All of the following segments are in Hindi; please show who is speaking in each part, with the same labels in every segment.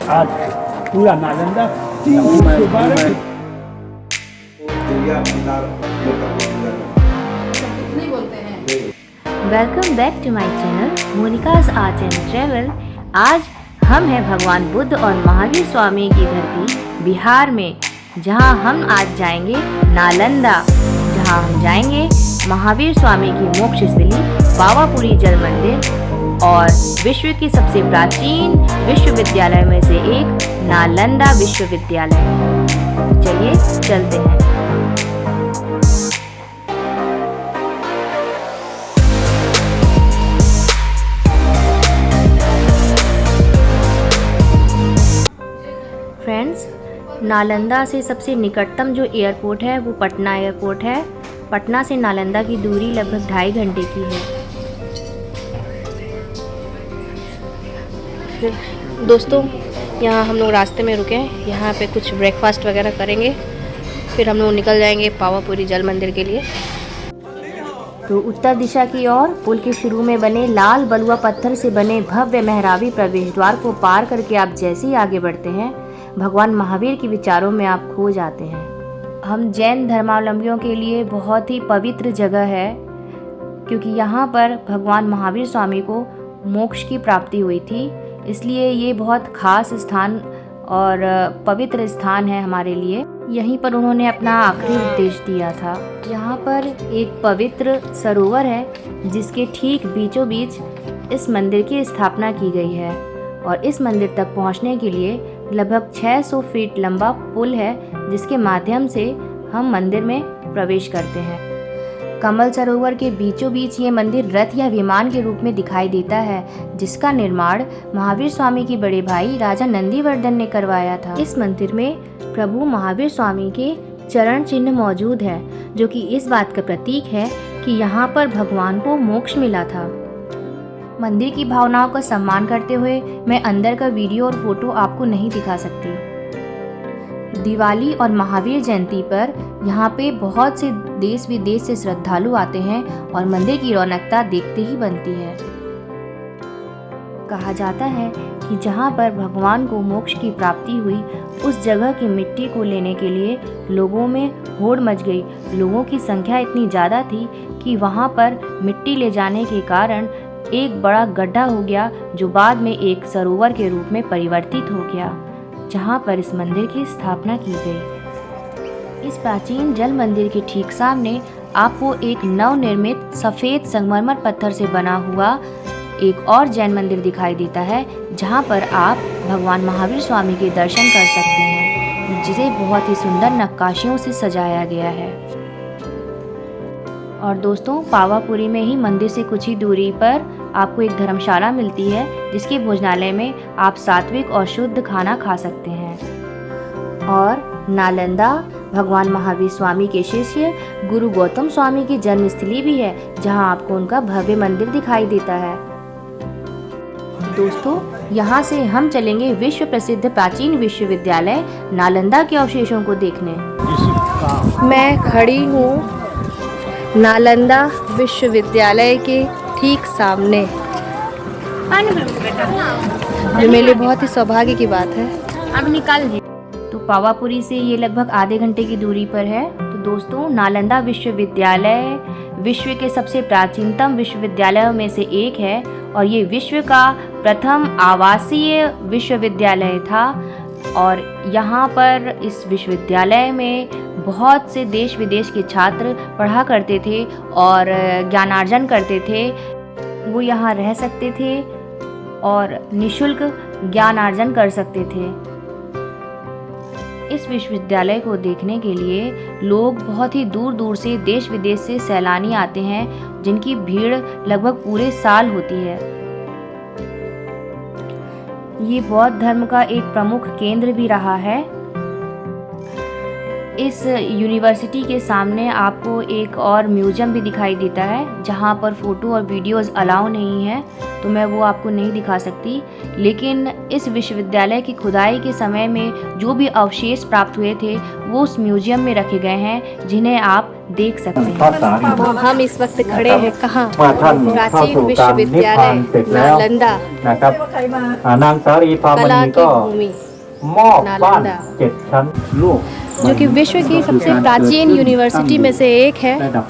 Speaker 1: आज पूरा Nalanda
Speaker 2: welcome back to my channel Monika's Art and Travel. आज हम हैं भगवान बुद्ध और महावीर स्वामी की धरती बिहार में, जहां हम आज जाएंगे नालंदा, जहां हम जाएंगे महावीर स्वामी की मोक्ष स्थली पावापुरी जल मंदिर और विश्व की सबसे प्राचीन विश्वविद्यालय में से एक नालंदा विश्वविद्यालय। चलिए चलते हैं। फ्रेंड्स, नालंदा से सबसे निकटतम जो एयरपोर्ट है वो पटना एयरपोर्ट है। पटना से नालंदा की दूरी लगभग 2.5 घंटे की है। फिर दोस्तों, यहाँ हम लोग रास्ते में रुके हैं, यहाँ पे कुछ ब्रेकफास्ट वगैरह करेंगे, फिर हम लोग निकल जाएंगे पावापुरी जल मंदिर के लिए। तो उत्तर दिशा की ओर पुल के शुरू में बने लाल बलुआ पत्थर से बने भव्य मेहराबी प्रवेश द्वार को पार करके आप जैसे ही आगे बढ़ते हैं, भगवान महावीर के विचारों में आप खो जाते हैं। हम जैन धर्मावलंबियों के लिए बहुत ही पवित्र जगह है, क्योंकि यहाँ पर भगवान महावीर स्वामी को मोक्ष की प्राप्ति हुई थी, इसलिए ये बहुत खास स्थान और पवित्र स्थान है हमारे लिए। यहीं पर उन्होंने अपना आखिरी उपदेश दिया था। यहाँ पर एक पवित्र सरोवर है, जिसके ठीक बीचों बीच इस मंदिर की स्थापना की गई है, और इस मंदिर तक पहुँचने के लिए लगभग 600 फीट लंबा पुल है, जिसके माध्यम से हम मंदिर में प्रवेश करते हैं। कमल सरोवर के बीचों बीच ये मंदिर रथ या विमान के रूप में दिखाई देता है, जिसका निर्माण महावीर स्वामी के बड़े भाई राजा नंदीवर्धन ने करवाया था। इस मंदिर में प्रभु महावीर स्वामी के चरण चिन्ह मौजूद है, जो कि इस बात का प्रतीक है कि यहाँ पर भगवान को मोक्ष मिला था। मंदिर की भावनाओं का सम्मान करते हुए मैं अंदर का वीडियो और फोटो आपको नहीं दिखा सकती। दिवाली और महावीर जयंती पर यहाँ पे बहुत से देश विदेश से श्रद्धालु आते हैं और मंदिर की रौनकता देखते ही बनती है। कहा जाता है कि जहाँ पर भगवान को मोक्ष की प्राप्ति हुई, उस जगह की मिट्टी को लेने के लिए लोगों में होड़ मच गई। लोगों की संख्या इतनी ज़्यादा थी कि वहाँ पर मिट्टी ले जाने के कारण एक बड़ा गड्ढा हो गया, जो बाद में एक सरोवर के रूप में परिवर्तित हो गया, जहाँ पर इस मंदिर की स्थापना की गई। इस प्राचीन जल मंदिर के ठीक सामने आपको एक नवनिर्मित सफ़ेद संगमरमर पत्थर से बना हुआ एक और जैन मंदिर दिखाई देता है, जहाँ पर आप भगवान महावीर स्वामी के दर्शन कर सकते हैं, जिसे बहुत ही सुंदर नक्काशियों से सजाया गया है। और दोस्तों, पावापुरी में ही मंदिर से कुछ ही दूरी पर आपको एक धर्मशाला मिलती है, जिसके भोजनालय में आप सात्विक और शुद्ध खाना खा सकते हैं। और नालंदा भगवान महावीर स्वामी के शिष्य गुरु गौतम स्वामी की जन्मस्थली भी है, जहां आपको उनका भव्य मंदिर दिखाई देता है। दोस्तों, यहाँ से हम चलेंगे विश्व प्रसिद्ध प्राचीन विश्वविद्यालय नालंदा के अवशेषों को देखने। मैं खड़ी हूँ नालंदा विश्वविद्यालय के ठीक सामने, जो मेरे लिए बहुत ही सौभाग्य की बात है। अब निकल तो पावापुरी से ये लगभग आधे घंटे की दूरी पर है। तो दोस्तों, नालंदा विश्वविद्यालय विश्व के सबसे प्राचीनतम विश्वविद्यालयों में से एक है, और ये विश्व का प्रथम आवासीय विश्वविद्यालय था। और यहाँ पर इस विश्वविद्यालय में बहुत से देश विदेश के छात्र पढ़ा करते थे और ज्ञानार्जन करते थे। वो यहाँ रह सकते थे और निःशुल्क ज्ञानार्जन कर सकते थे। इस विश्वविद्यालय को देखने के लिए लोग बहुत ही दूर दूर से देश विदेश से सैलानी आते हैं, जिनकी भीड़ लगभग पूरे साल होती है। ये बौद्ध धर्म का एक प्रमुख केंद्र भी रहा है। इस यूनिवर्सिटी के सामने आपको एक और म्यूज़ियम भी दिखाई देता है जहाँ पर फ़ोटो और वीडियोज़ अलाउ नहीं है, तो मैं वो आपको नहीं दिखा सकती। लेकिन इस विश्वविद्यालय की खुदाई के समय में जो भी अवशेष प्राप्त हुए थे वो उस म्यूज़ियम में रखे गए हैं, जिन्हें आप देख सकते हैं। हम इस वक्त खड़े हैं कहाँ? प्राचीन विश्वविद्यालय नालंदा, कला की भूमि नालंदा, जो कि विश्व की सबसे प्राचीन यूनिवर्सिटी में से एक है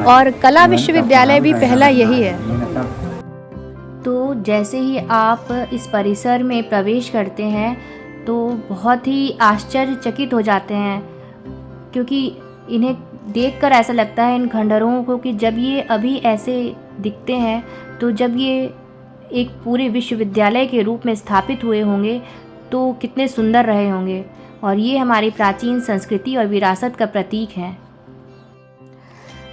Speaker 2: और कला विश्वविद्यालय भी पहला यही है। तो जैसे ही आप इस परिसर में प्रवेश करते हैं तो बहुत ही आश्चर्यचकित हो जाते हैं, क्योंकि इन्हें देखकर ऐसा लगता है इन खंडहरों को कि जब ये अभी ऐसे दिखते हैं तो जब ये एक पूरे विश्वविद्यालय के रूप में स्थापित हुए होंगे तो कितने सुंदर रहे होंगे। और ये हमारी प्राचीन संस्कृति और विरासत का प्रतीक है।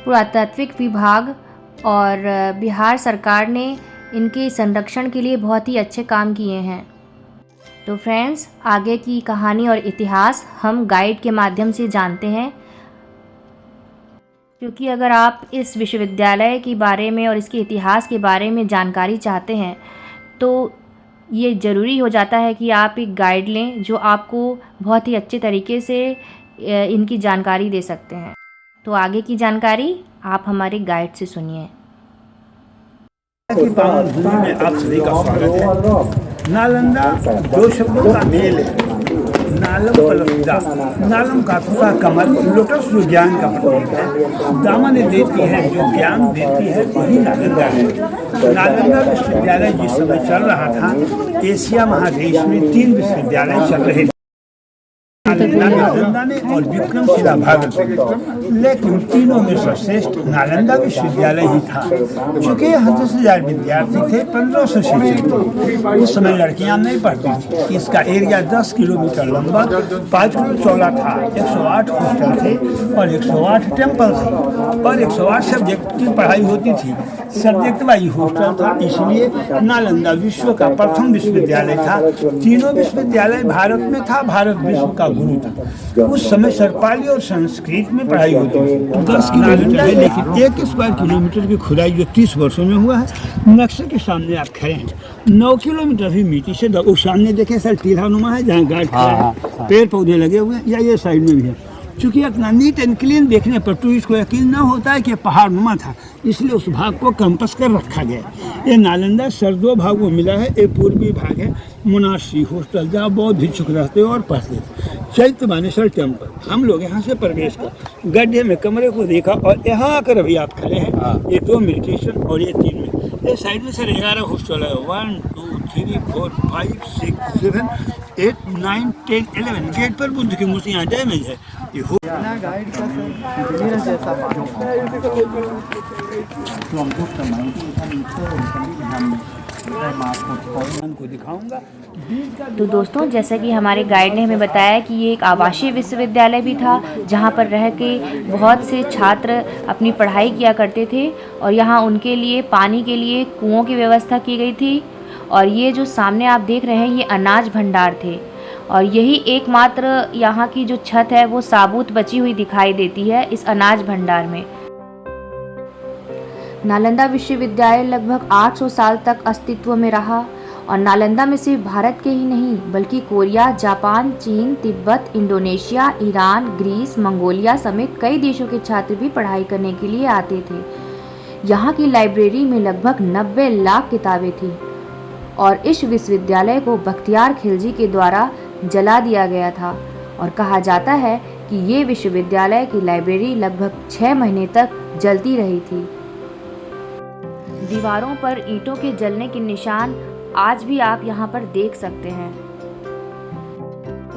Speaker 2: पुरातात्विक विभाग और बिहार सरकार ने इनके संरक्षण के लिए बहुत ही अच्छे काम किए हैं। तो फ्रेंड्स, आगे की कहानी और इतिहास हम गाइड के माध्यम से जानते हैं, क्योंकि अगर आप इस विश्वविद्यालय के बारे में और इसके इतिहास के बारे में जानकारी चाहते हैं तो ये ज़रूरी हो जाता है कि आप एक गाइड लें जो आपको बहुत ही अच्छे तरीके से इनकी जानकारी दे सकते हैं। तो आगे की जानकारी आप हमारे गाइड से सुनिए।
Speaker 1: की पावन भूमि में आप सभी का स्वागत है। नालंदा दो शब्दों का मेल है, नालम प्लस दा। नालम का अर्थ है कमल, लोटस जो ज्ञान का प्रतीक है, दामन देती है जो ज्ञान देती है, वही नालंदा है। नालंदा विश्वविद्यालय जिस समय चल रहा था, एशिया महादेश में 3 विश्वविद्यालय चल रहे थे, नालंदा में और विक्रमशिला भागलपुर, लेकिन तीनों में सर्वश्रेष्ठ नालंदा विश्वविद्यालय ही था। चूँकि यहाँ 10,000 विद्यार्थी थे, 1500 शिक्षक थे। उस समय लड़कियाँ नहीं पढ़ती थी। इसका एरिया 10 किलोमीटर लंबा, 5 किलो चौड़ा था। 108 हॉस्टल थे और 108 टेम्पल थे और 108 सब्जेक्ट की पढ़ाई होती थी। सब्जेक्ट वाइज हॉस्टल था, इसलिए नालंदा विश्व का प्रथम विश्वविद्यालय था। तीनों विश्वविद्यालय भारत में था, भारत विश्व का गुरु था। उस समय सरपाली और संस्कृत में पढ़ाई होती थी। 10 किलोमीटर है, लेकिन 1 स्क्वायर किलोमीटर की खुदाई जो 30 वर्षों में हुआ है। नक्शे के सामने आप खड़े हैं, 9 किलोमीटर भी मिट्टी से उस सामने देखें सर, टीला नुमा है जहाँ गार्ड खड़ा है, पेड़ पौधे लगे हुए हैं, या ये साइड में भी है। चूँकि इतना नीट एंड क्लीन देखने पर टूरिस्ट को यकीन न होता है कि पहाड़ नुमा था, इसलिए उस भाग को कंपस कर रखा गया। ये नालंदा सर 2 भागों में मिला है। एक पूर्वी भाग है मोनास्ट्री हॉस्टल, जहाँ बौद्ध भिक्षुक रहते और पढ़ते थे। चैत्य मानेश्वर टेम्पल, हम लोग यहाँ से प्रवेश कर गड्ढे में कमरे को देखा और यहाँ आकर अभी आप खड़े हैं। ये 2 मेडिटेशन और ये 3 में। ये साइड में सर 11 हॉस्टल है, 1 2 3 4 5 6 7 8 9 10 11। गेट पर बुद्ध की मूर्तियाँ डैमेज है। ये गाइड का सर जैसा को दिखाऊंगा।
Speaker 2: तो दोस्तों, जैसा कि हमारे गाइड ने हमें बताया कि ये एक आवासीय विश्वविद्यालय भी था, जहाँ पर रह के बहुत से छात्र अपनी पढ़ाई किया करते थे और यहाँ उनके लिए पानी के लिए कुओं की व्यवस्था की गई थी। और ये जो सामने आप देख रहे हैं, ये अनाज भंडार थे और यही एकमात्र यहाँ की जो छत है वो साबूत बची हुई दिखाई देती है इस अनाज भंडार में। नालंदा विश्वविद्यालय लगभग 800 साल तक अस्तित्व में रहा और नालंदा में सिर्फ भारत के ही नहीं बल्कि कोरिया, जापान, चीन, Tibet, Indonesia, Iran, Greece, Mongolia समेत कई देशों के छात्र भी पढ़ाई करने के लिए आते थे। यहाँ की लाइब्रेरी में लगभग 90 लाख किताबें थीं और इस विश्वविद्यालय को बख्तियार खिलजी के द्वारा जला दिया गया था और कहा जाता है कि ये विश्वविद्यालय की लाइब्रेरी लगभग 6 महीने तक जलती रही थी। दीवारों पर ईंटों के जलने के निशान आज भी आप यहाँ पर देख सकते हैं।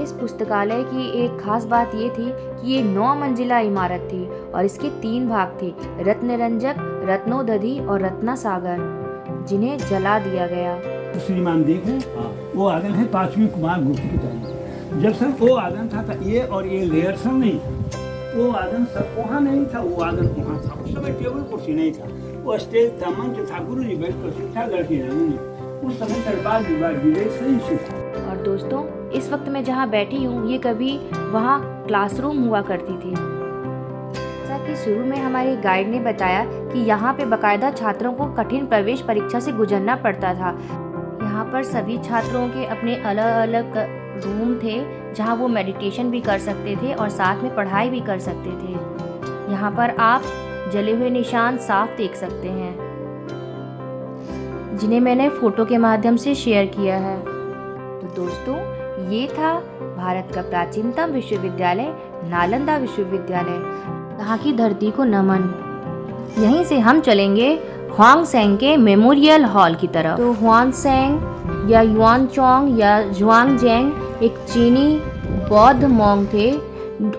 Speaker 2: इस पुस्तकालय की एक खास बात ये थी कि ये 9 मंजिला इमारत थी और इसके 3 भाग थे, रत्नरंजक, रत्नोदधि और रत्नासागर, जिन्हें जला दिया गया।
Speaker 1: श्रीमान देखें, वो आंगन है 5वीं कुमार गुप्त की टाइम। जब सर वो आंगन था ये और ये लेयर सब नहीं था, वो आंगन सर वहाँ नहीं था, वो आंगन वहाँ था। उस समय टेबल कुर्सी नहीं था, वो स्टेज था, मंच था, गुरु जी बैठ कर शिक्षा लड़की रही। उस समय सरकार विवेक से ही शिक्षा।
Speaker 2: और दोस्तों, इस वक्त मैं जहाँ बैठी हूँ ये कभी वहाँ क्लासरूम हुआ करती थी। जैसा कि शुरू में हमारे गाइड ने बताया कि यहाँ पे बाकायदा छात्रों को कठिन प्रवेश परीक्षा से गुजरना पड़ता था। यहाँ पर सभी छात्रों के अपने अलग अलग रूम थे जहाँ वो मेडिटेशन भी कर सकते थे और साथ में पढ़ाई भी कर सकते थे। यहाँ पर आप जले हुए निशान साफ देख सकते हैं, जिन्हें मैंने फ़ोटो के माध्यम से शेयर किया है। तो दोस्तों, ये था भारत का प्राचीनतम विश्वविद्यालय नालंदा विश्वविद्यालय। यहाँ की धरती को नमन। यहीं से हम चलेंगे ह्वांगसेंग के मेमोरियल हॉल की तरफ। तो ह्वांगसेंग या युआनचोंग या जुआंगजेंग एक चीनी बौद्ध मोंग थे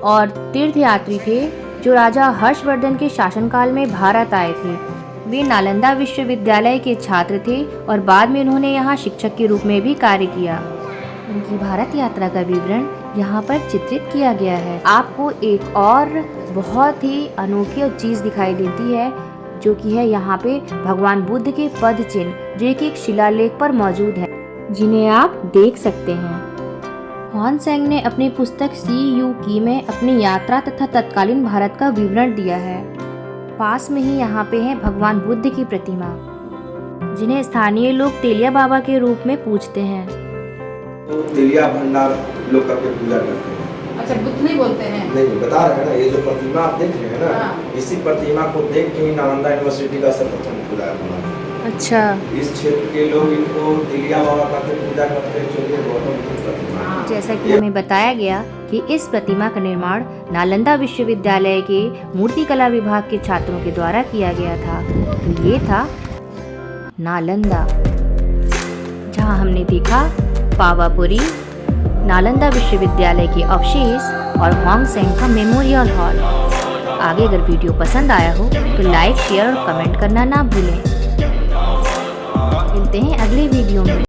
Speaker 2: और तीर्थयात्री थे जो राजा हर्षवर्धन के शासनकाल में भारत आए थे। वे नालंदा विश्वविद्यालय के छात्र थे और बाद में उन्होंने यहाँ शिक्षक के रूप में भी कार्य किया। उनकी भारत यात्रा का विवरण यहाँ पर चित्रित किया गया है। आपको एक और बहुत ही अनोखी चीज़ दिखाई देती है, जो कि है यहाँ पे भगवान बुद्ध के पद चिन्ह, जो एक शिलालेख पर मौजूद है, जिन्हें आप देख सकते हैं। ह्वांगसेंग ने अपनी पुस्तक CU की में अपनी यात्रा तथा तत्कालीन भारत का विवरण दिया है। पास में ही यहाँ पे है भगवान बुद्ध की प्रतिमा, जिन्हें स्थानीय लोग तेलिया बाबा के रूप में पूजते हैं।
Speaker 3: तो तेलिया भंडार लोग करके पूजा करते हैं।
Speaker 4: अच्छा, बुद्ध नहीं बोलते हैं?
Speaker 3: नहीं, बता रहे हैं ना, ये जो प्रतिमा आप देख रहे हैं ना,
Speaker 4: हाँ।
Speaker 3: इसी प्रतिमा को देख के ही नालंदा यूनिवर्सिटी का सर्वप्रथम खुला है।
Speaker 2: अच्छा,
Speaker 3: इस क्षेत्र के लोग इनको तेलिया बाबा करके पूजा करते हैं, जो ये गौतम बुद्ध प्रतिमा है।
Speaker 2: जैसा कि हमें बताया गया कि इस प्रतिमा का निर्माण नालंदा विश्वविद्यालय के मूर्तिकला विभाग के छात्रों के द्वारा किया गया था। तो ये था नालंदा, जहाँ हमने देखा पावापुरी, नालंदा विश्वविद्यालय के अवशेष और ह्वांगसेंग का मेमोरियल हॉल। आगे अगर वीडियो पसंद आया हो तो लाइक, शेयर और कमेंट करना ना भूलें। मिलते हैं अगले वीडियो में।